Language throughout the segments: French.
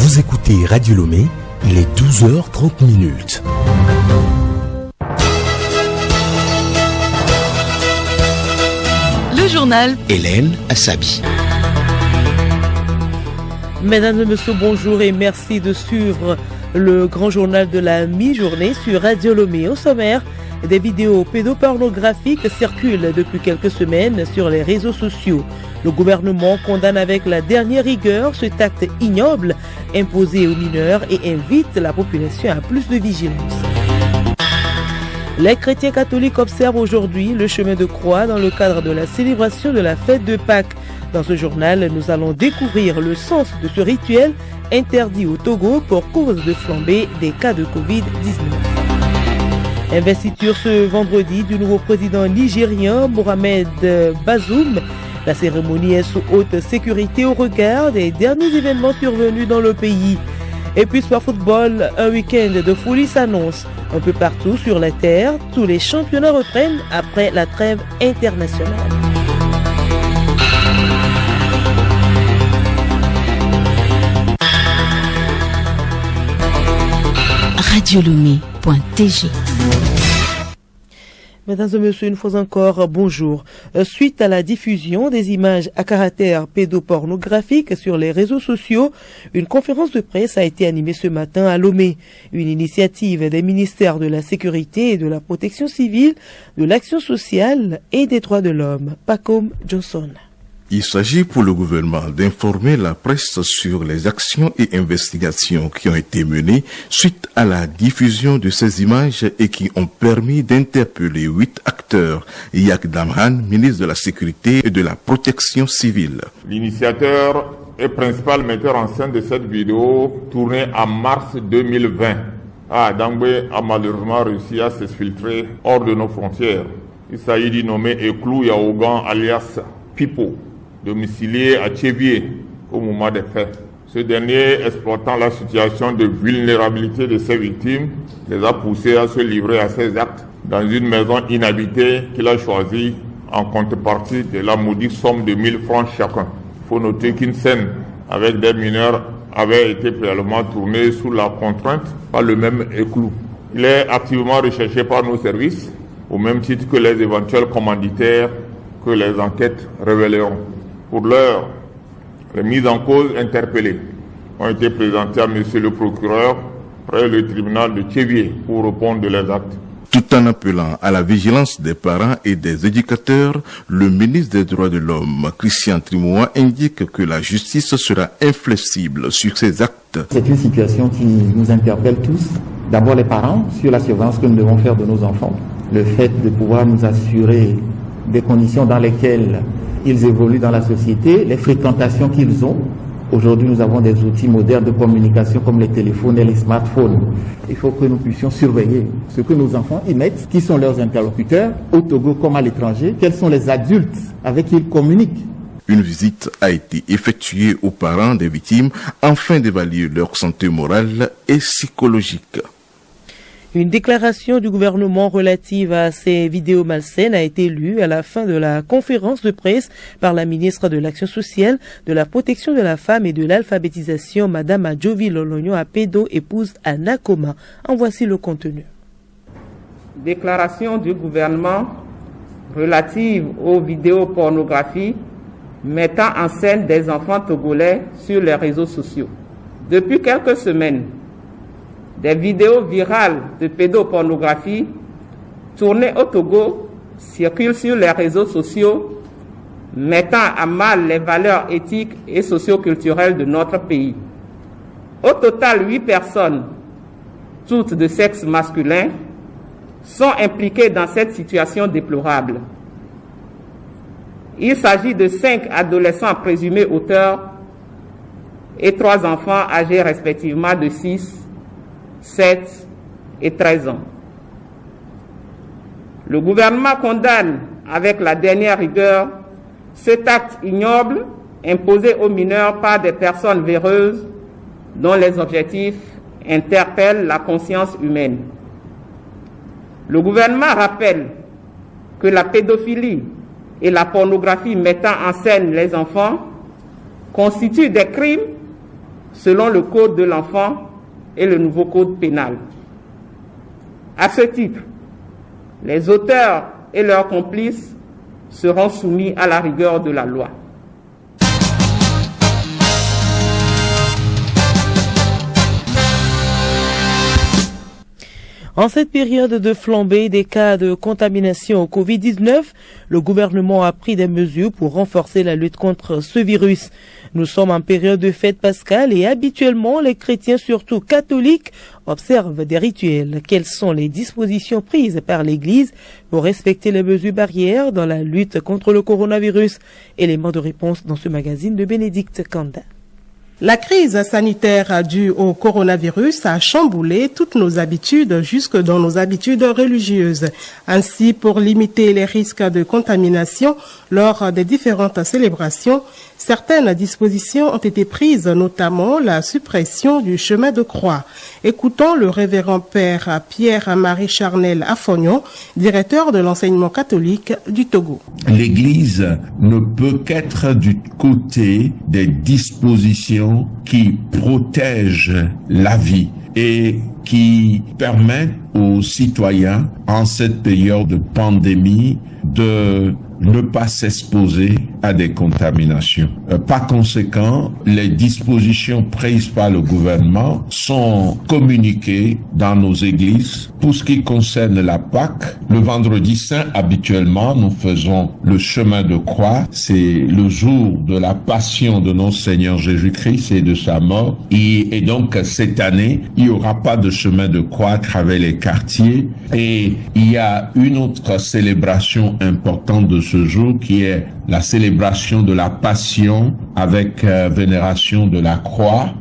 Vous écoutez Radio Lomé, il est 12h30. Le journal Hélène Assabi. Mesdames et messieurs, bonjour et merci de suivre le grand journal de la mi-journée sur Radio Lomé. Au sommaire, des vidéos pédopornographiques circulent depuis quelques semaines sur les réseaux sociaux. Le gouvernement condamne avec la dernière rigueur cet acte ignoble imposé aux mineurs et invite la population à plus de vigilance. Les chrétiens catholiques observent aujourd'hui le chemin de croix dans le cadre de la célébration de la fête de Pâques. Dans ce journal, nous allons découvrir le sens de ce rituel interdit au Togo pour cause de flambée des cas de Covid-19. Investiture ce vendredi du nouveau président nigérien Mohamed Bazoum. La cérémonie est sous haute sécurité au regard des derniers événements survenus dans le pays. Et puis sport football, un week-end de folie s'annonce. Un peu partout sur la terre, tous les championnats reprennent après la trêve internationale. radiolomé.tg. Mesdames et messieurs, une fois encore, bonjour. Suite à la diffusion des images à caractère pédopornographique sur les réseaux sociaux, une conférence de presse a été animée ce matin à Lomé. Une initiative des ministères de la Sécurité et de la Protection civile, de l'Action sociale et des droits de l'homme. Pacom Johnson. Il s'agit pour le gouvernement d'informer la presse sur les actions et investigations qui ont été menées suite à la diffusion de ces images et qui ont permis d'interpeller 8 acteurs. Yak Damhan, ministre de la Sécurité et de la Protection civile. L'initiateur et principal metteur en scène de cette vidéo, tournée en mars 2020, Dangbe a malheureusement réussi à s'exfiltrer hors de nos frontières. Il s'agit du nommé Eklou Yaougan alias Pipo, domicilié à Tchévié au moment des faits. Ce dernier, exploitant la situation de vulnérabilité de ses victimes, les a poussés à se livrer à ces actes dans une maison inhabitée qu'il a choisie en contrepartie de la maudite somme de 1000 francs chacun. Il faut noter qu'une scène avec des mineurs avait été préalablement tournée sous la contrainte par le même Eklou. Il est activement recherché par nos services, au même titre que les éventuels commanditaires que les enquêtes révéleront. Pour l'heure, les mises en cause interpellées ont été présentées à monsieur le procureur près le tribunal de Tchévié pour répondre de leurs actes. Tout en appelant à la vigilance des parents et des éducateurs, le ministre des Droits de l'Homme, Christian Trimoua, indique que la justice sera inflexible sur ces actes. C'est une situation qui nous interpelle tous. D'abord les parents sur la surveillance que nous devons faire de nos enfants. Le fait de pouvoir nous assurer des conditions dans lesquelles ils évoluent dans la société, les fréquentations qu'ils ont. Aujourd'hui, nous avons des outils modernes de communication comme les téléphones et les smartphones. Il faut que nous puissions surveiller ce que nos enfants y mettent, qui sont leurs interlocuteurs, au Togo comme à l'étranger, quels sont les adultes avec qui ils communiquent. Une visite a été effectuée aux parents des victimes afin d'évaluer leur santé morale et psychologique. Une déclaration du gouvernement relative à ces vidéos malsaines a été lue à la fin de la conférence de presse par la ministre de l'Action sociale, de la Protection de la femme et de l'alphabétisation, Madame Adjovi Lologno Apedo, épouse Anna Koma. En voici le contenu. Déclaration du gouvernement relative aux vidéos pornographies mettant en scène des enfants togolais sur les réseaux sociaux. Depuis quelques semaines, des vidéos virales de pédopornographie tournées au Togo circulent sur les réseaux sociaux, mettant à mal les valeurs éthiques et socioculturelles de notre pays. Au total, 8 personnes, toutes de sexe masculin, sont impliquées dans cette situation déplorable. Il s'agit de 5 adolescents présumés auteurs et 3 enfants âgés respectivement de 6, 7 et 13 ans. Le gouvernement condamne avec la dernière rigueur cet acte ignoble imposé aux mineurs par des personnes véreuses dont les objectifs interpellent la conscience humaine. Le gouvernement rappelle que la pédophilie et la pornographie mettant en scène les enfants constituent des crimes selon le Code de l'enfant et le nouveau Code pénal. À ce titre, les auteurs et leurs complices seront soumis à la rigueur de la loi. En cette période de flambée des cas de contamination au Covid-19, le gouvernement a pris des mesures pour renforcer la lutte contre ce virus. Nous sommes en période de fête pascale et habituellement les chrétiens, surtout catholiques, observent des rituels. Quelles sont les dispositions prises par l'Église pour respecter les mesures barrières dans la lutte contre le coronavirus? Élément de réponse dans ce magazine de Bénédicte Kanda. La crise sanitaire due au coronavirus a chamboulé toutes nos habitudes, jusque dans nos habitudes religieuses. Ainsi, pour limiter les risques de contamination lors des différentes célébrations, certaines dispositions ont été prises, notamment la suppression du chemin de croix. Écoutons le révérend père Pierre-Marie Charnel Afognon, directeur de l'enseignement catholique du Togo. L'Église ne peut qu'être du côté des dispositions qui protègent la vie et qui permettent aux citoyens, en cette période de pandémie, de ne pas s'exposer à des contaminations. Par conséquent, les dispositions prises par le gouvernement sont communiquées dans nos églises. Pour ce qui concerne la Pâque, le vendredi saint, habituellement, nous faisons le chemin de croix. C'est le jour de la passion de notre Seigneur Jésus-Christ et de sa mort. Et donc, cette année, il n'y aura pas de chemin de croix à travers les quartiers. Et il y a une autre célébration importante de ce jour qui est la célébration de la Passion avec vénération de la croix.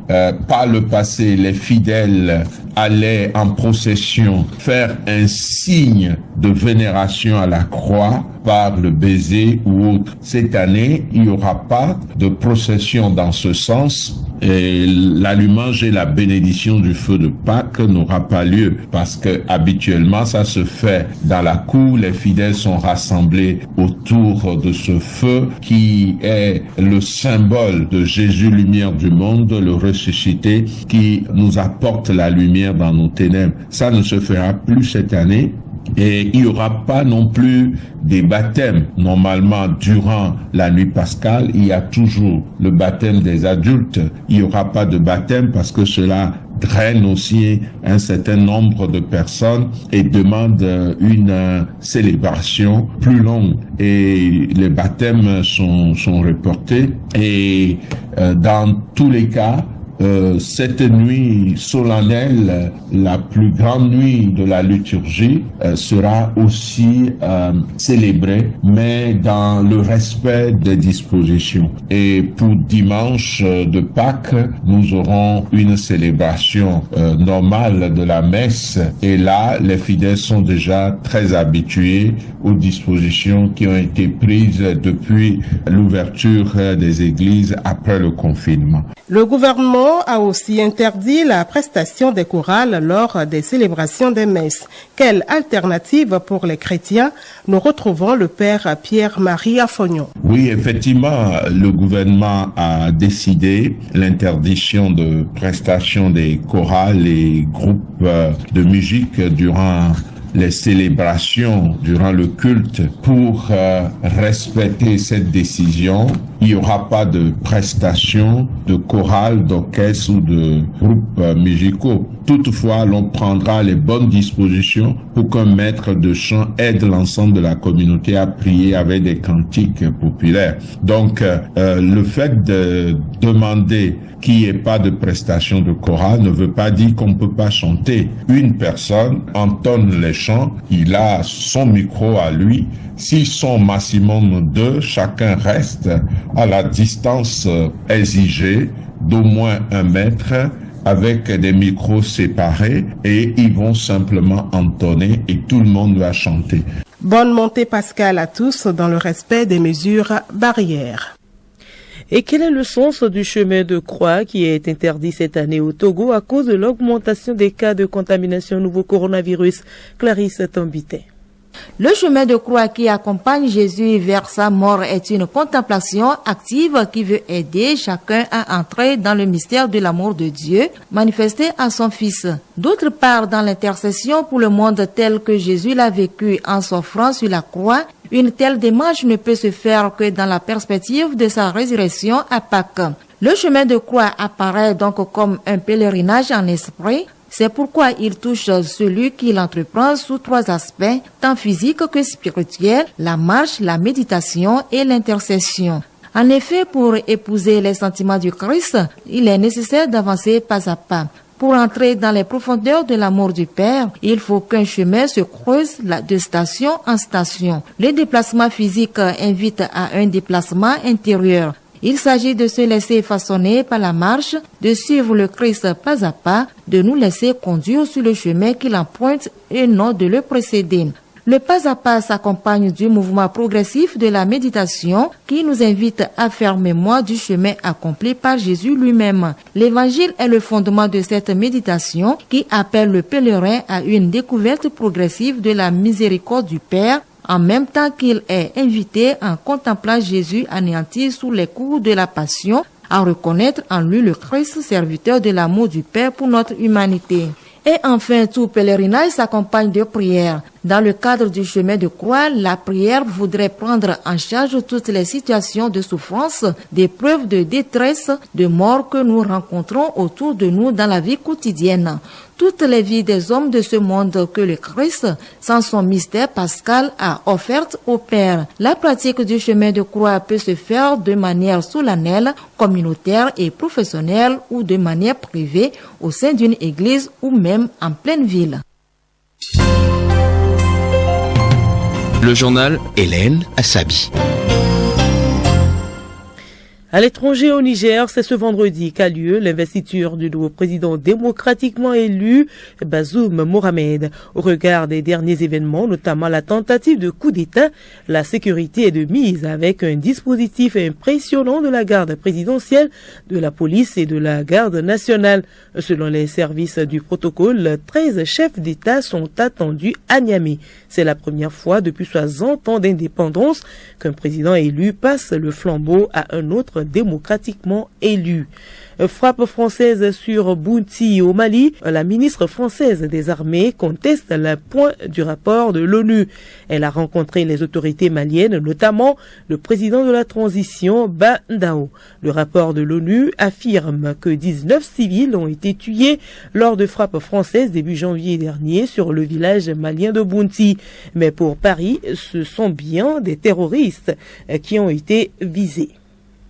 Par le passé, les fidèles allaient en procession faire un signe de vénération à la croix par le baiser ou autre. Cette année, il n'y aura pas de procession dans ce sens. Et l'allumage et la bénédiction du feu de Pâques n'aura pas lieu parce que habituellement ça se fait dans la cour, les fidèles sont rassemblés autour de ce feu qui est le symbole de Jésus, lumière du monde, le ressuscité qui nous apporte la lumière dans nos ténèbres. Ça ne se fera plus cette année. Et il n'y aura pas non plus des baptêmes. Normalement, durant la nuit pascale, il y a toujours le baptême des adultes. Il n'y aura pas de baptême parce que cela draine aussi un certain nombre de personnes et demande une célébration plus longue. Et les baptêmes sont reportés. Et dans tous les cas, cette nuit solennelle, la plus grande nuit de la liturgie, sera aussi célébrée, mais dans le respect des dispositions. Et pour dimanche de Pâques, nous aurons une célébration normale de la messe. Et là, les fidèles sont déjà très habitués aux dispositions qui ont été prises depuis l'ouverture des églises après le confinement. Le gouvernement a aussi interdit la prestation des chorales lors des célébrations des messes. Quelle alternative pour les chrétiens? Nous retrouvons le père Pierre-Marie Afognon. Oui, effectivement, le gouvernement a décidé l'interdiction de prestation des chorales et groupes de musique durant les célébrations, durant le culte. Pour respecter cette décision, il n'y aura pas de prestation de chorale, d'orchestre ou de groupes musicaux. Toutefois, l'on prendra les bonnes dispositions pour qu'un maître de chant aide l'ensemble de la communauté à prier avec des cantiques populaires. Donc, le fait de demander qu'il n'y ait pas de prestation de chorale ne veut pas dire qu'on ne peut pas chanter. Une personne entonne les chants, il a son micro à lui. S'ils sont maximum 2, chacun reste à la distance exigée d'au moins 1 mètre avec des micros séparés et ils vont simplement entonner et tout le monde va chanter. Bonne montée pascale à tous dans le respect des mesures barrières. Et quel est le sens du chemin de croix qui est interdit cette année au Togo à cause de l'augmentation des cas de contamination au nouveau coronavirus? Clarisse Tambité. Le chemin de croix qui accompagne Jésus vers sa mort est une contemplation active qui veut aider chacun à entrer dans le mystère de l'amour de Dieu manifesté à son Fils. D'autre part, dans l'intercession pour le monde tel que Jésus l'a vécu en s'offrant sur la croix, une telle démarche ne peut se faire que dans la perspective de sa résurrection à Pâques. Le chemin de croix apparaît donc comme un pèlerinage en esprit. C'est pourquoi il touche celui qui l'entreprend sous 3 aspects, tant physiques que spirituels, la marche, la méditation et l'intercession. En effet, pour épouser les sentiments du Christ, il est nécessaire d'avancer pas à pas. Pour entrer dans les profondeurs de l'amour du Père, il faut qu'un chemin se creuse de station en station. Le déplacement physique invite à un déplacement intérieur. Il s'agit de se laisser façonner par la marche, de suivre le Christ pas à pas, de nous laisser conduire sur le chemin qu'il emprunte et non de le précéder. Le pas à pas s'accompagne du mouvement progressif de la méditation qui nous invite à faire mémoire du chemin accompli par Jésus lui-même. L'Évangile est le fondement de cette méditation qui appelle le pèlerin à une découverte progressive de la miséricorde du Père, en même temps qu'il est invité en contemplant Jésus anéanti sous les coups de la passion, à reconnaître en lui le Christ, serviteur de l'amour du Père pour notre humanité. Et enfin, tout pèlerinage s'accompagne de prières. Dans le cadre du chemin de croix, la prière voudrait prendre en charge toutes les situations de souffrance, d'épreuves, de détresse, de mort que nous rencontrons autour de nous dans la vie quotidienne. Toutes les vies des hommes de ce monde que le Christ, sans son mystère pascal, a offertes au Père. La pratique du chemin de croix peut se faire de manière solennelle, communautaire et professionnelle ou de manière privée au sein d'une église ou même en pleine ville. Le journal Hélène Assabi. À l'étranger, au Niger, c'est ce vendredi qu'a lieu l'investiture du nouveau président démocratiquement élu, Bazoum Mohamed. Au regard des derniers événements, notamment la tentative de coup d'État, la sécurité est de mise avec un dispositif impressionnant de la garde présidentielle, de la police et de la garde nationale. Selon les services du protocole, 13 chefs d'État sont attendus à Niamey. C'est la première fois depuis 60 ans d'indépendance qu'un président élu passe le flambeau à un autre démocratiquement élu. Frappe française sur Bounti au Mali, la ministre française des armées conteste le point du rapport de l'ONU. Elle a rencontré les autorités maliennes, notamment le président de la transition, Bandao. Le rapport de l'ONU affirme que 19 civils ont été tués lors de frappes françaises début janvier dernier sur le village malien de Bounti. Mais pour Paris, ce sont bien des terroristes qui ont été visés.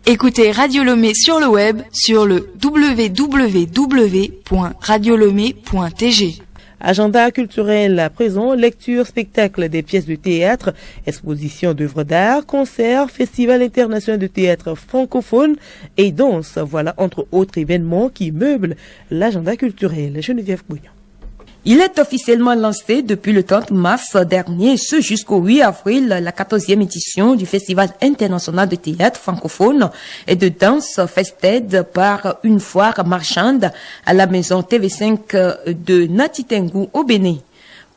Écoutez Radio Lomé sur le web sur le www.radiolomé.tg. Agenda culturel à présent, lecture, spectacle des pièces de théâtre, exposition d'œuvres d'art, concerts, festival international de théâtre francophone et danse. Voilà entre autres événements qui meublent l'agenda culturel. Geneviève Bouillon. Il est officiellement lancé depuis le 30 mars dernier, ce jusqu'au 8 avril, la 14e édition du Festival international de théâtre francophone et de danse Fested par une foire marchande à la maison TV5 de Natitengu au Bénin.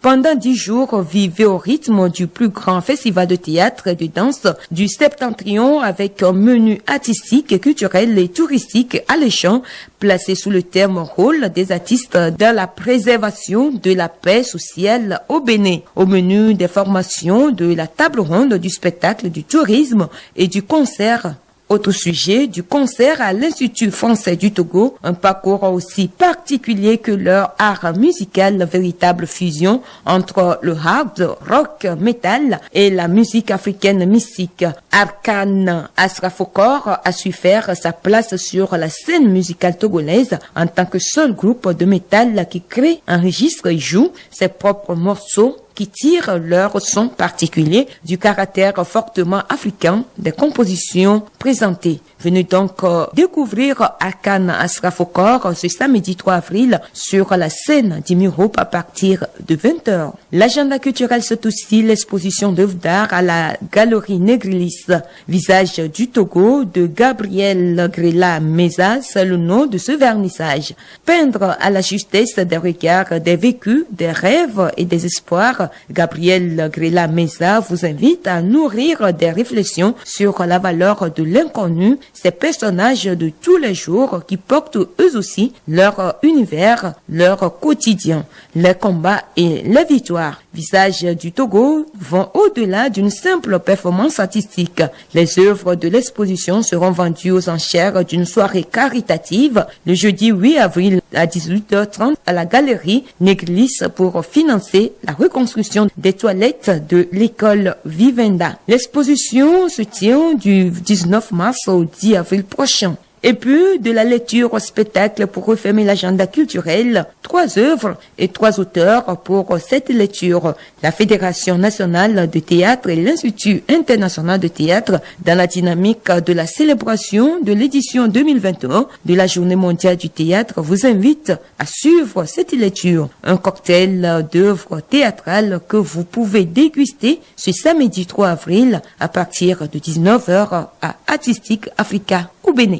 Pendant 10 jours, vivez au rythme du plus grand festival de théâtre et de danse du Septentrion avec un menu artistique, culturel et touristique alléchant placé sous le terme rôle des artistes dans la préservation de la paix sociale au Bénin. Au menu des formations de la table ronde, du spectacle, du tourisme et du concert. Autre sujet, du concert à l'Institut français du Togo, un parcours aussi particulier que leur art musical, véritable fusion entre le hard rock metal et la musique africaine mystique. Arkan Asrafokor a su faire sa place sur la scène musicale togolaise en tant que seul groupe de métal qui crée, enregistre et joue ses propres morceaux qui tirent leur son particulier du caractère fortement africain des compositions présentées. Venez donc découvrir Arkan Asrafokor ce samedi 3 avril sur la scène d'Imiroup à partir de 20h. L'agenda culturel, c'est aussi l'exposition d'œuvres d'art à la Galerie Négrilis. Visage du Togo de Gabriel Grela Meza, c'est le nom de ce vernissage. Peindre à la justesse des regards, des vécus, des rêves et des espoirs Gabriel Grela-Meza vous invite à nourrir des réflexions sur la valeur de l'inconnu, ces personnages de tous les jours qui portent eux aussi leur univers, leur quotidien, les combats et les victoires. Visages du Togo vont au-delà d'une simple performance artistique. Les œuvres de l'exposition seront vendues aux enchères d'une soirée caritative le jeudi 8 avril à 18h30 à la galerie Néglis pour financer la reconstruction des toilettes de l'école Vivenda. L'exposition se tient du 19 mars au 10 avril prochain. Et puis, de la lecture au spectacle pour refermer l'agenda culturel, 3 œuvres et 3 auteurs pour cette lecture. La Fédération nationale de théâtre et l'Institut international de théâtre dans la dynamique de la célébration de l'édition 2021 de la Journée mondiale du théâtre vous invite à suivre cette lecture. Un cocktail d'œuvres théâtrales que vous pouvez déguster ce samedi 3 avril à partir de 19h à Artistique Africa au Bénin.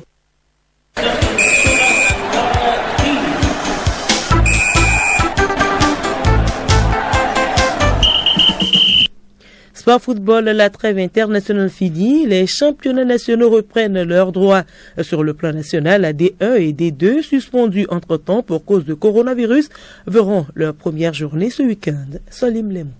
Sport football, la trêve internationale finie. Les championnats nationaux reprennent leurs droits sur le plan national. La D1 et D2, suspendus entre-temps pour cause de coronavirus, verront leur première journée ce week-end. Salim Lemou.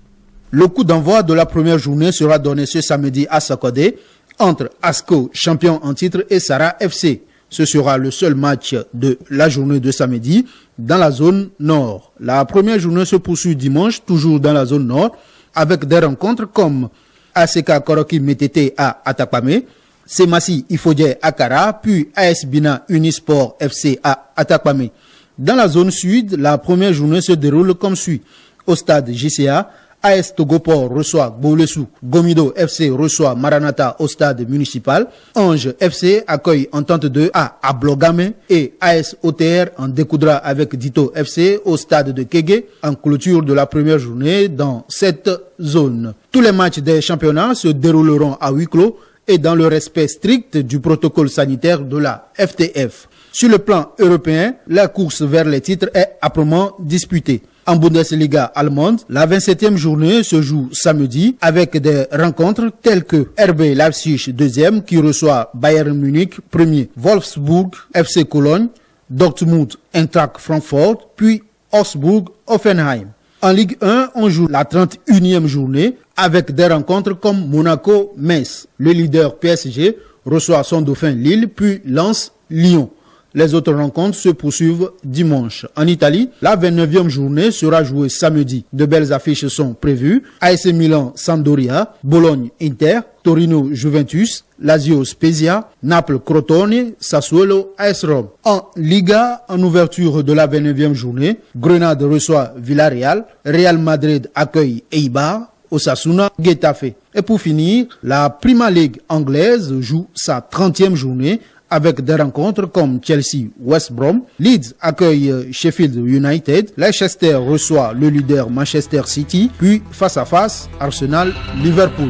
Le coup d'envoi de la première journée sera donné ce samedi à Sakodé entre ASCO, champion en titre, et Sarah FC. Ce sera le seul match de la journée de samedi dans la zone nord. La première journée se poursuit dimanche, toujours dans la zone nord, avec des rencontres comme ACK Koroki Metete à Atakpame, Semasi Ifodje à Kara, puis AS Bina Unisport FC à Atakpame. Dans la zone sud, la première journée se déroule comme suit. Au stade JCA, AS Togoport reçoit Gbolesou, Gomido FC reçoit Maranatha au stade municipal, Ange FC accueille Entente 2 à Ablogame et AS OTR en découdra avec Dito FC au stade de Kégué en clôture de la première journée dans cette zone. Tous les matchs des championnats se dérouleront à huis clos et dans le respect strict du protocole sanitaire de la FTF. Sur le plan européen, la course vers les titres est âprement disputée. En Bundesliga allemande, la 27e journée se joue samedi avec des rencontres telles que RB Leipzig 2e qui reçoit Bayern Munich 1er, Wolfsburg FC Cologne, Dortmund Eintracht Francfort, puis Augsburg Hoffenheim. En Ligue 1, on joue la 31e journée avec des rencontres comme Monaco-Metz. Le leader PSG reçoit son dauphin Lille, puis Lens Lyon. Les autres rencontres se poursuivent dimanche. En Italie, la 29e journée sera jouée samedi. De belles affiches sont prévues. AC Milan Sampdoria, Bologne Inter, Torino Juventus, Lazio Spezia, Naples Crotone, Sassuolo AS Rome. En Liga, en ouverture de la 29e journée, Grenade reçoit Villarreal, Real Madrid accueille Eibar, Osasuna, Getafe. Et pour finir, la Premier League anglaise joue sa 30e journée avec des rencontres comme Chelsea-West Brom, Leeds accueille Sheffield United, Leicester reçoit le leader Manchester City, puis face à face, Arsenal-Liverpool.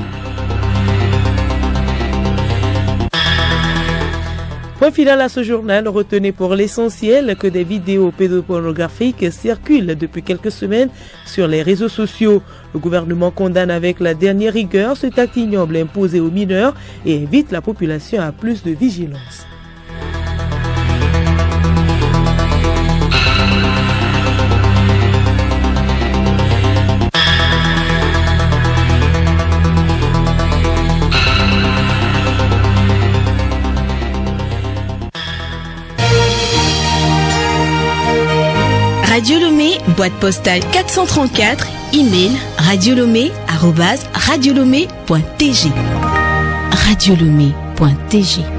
Point final à ce journal, retenez pour l'essentiel que des vidéos pédopornographiques circulent depuis quelques semaines sur les réseaux sociaux. Le gouvernement condamne avec la dernière rigueur cet acte ignoble imposé aux mineurs et invite la population à plus de vigilance. Radio Lomé, boîte postale 434, email radiolomé@radiolomé.tg. radiolomé.tg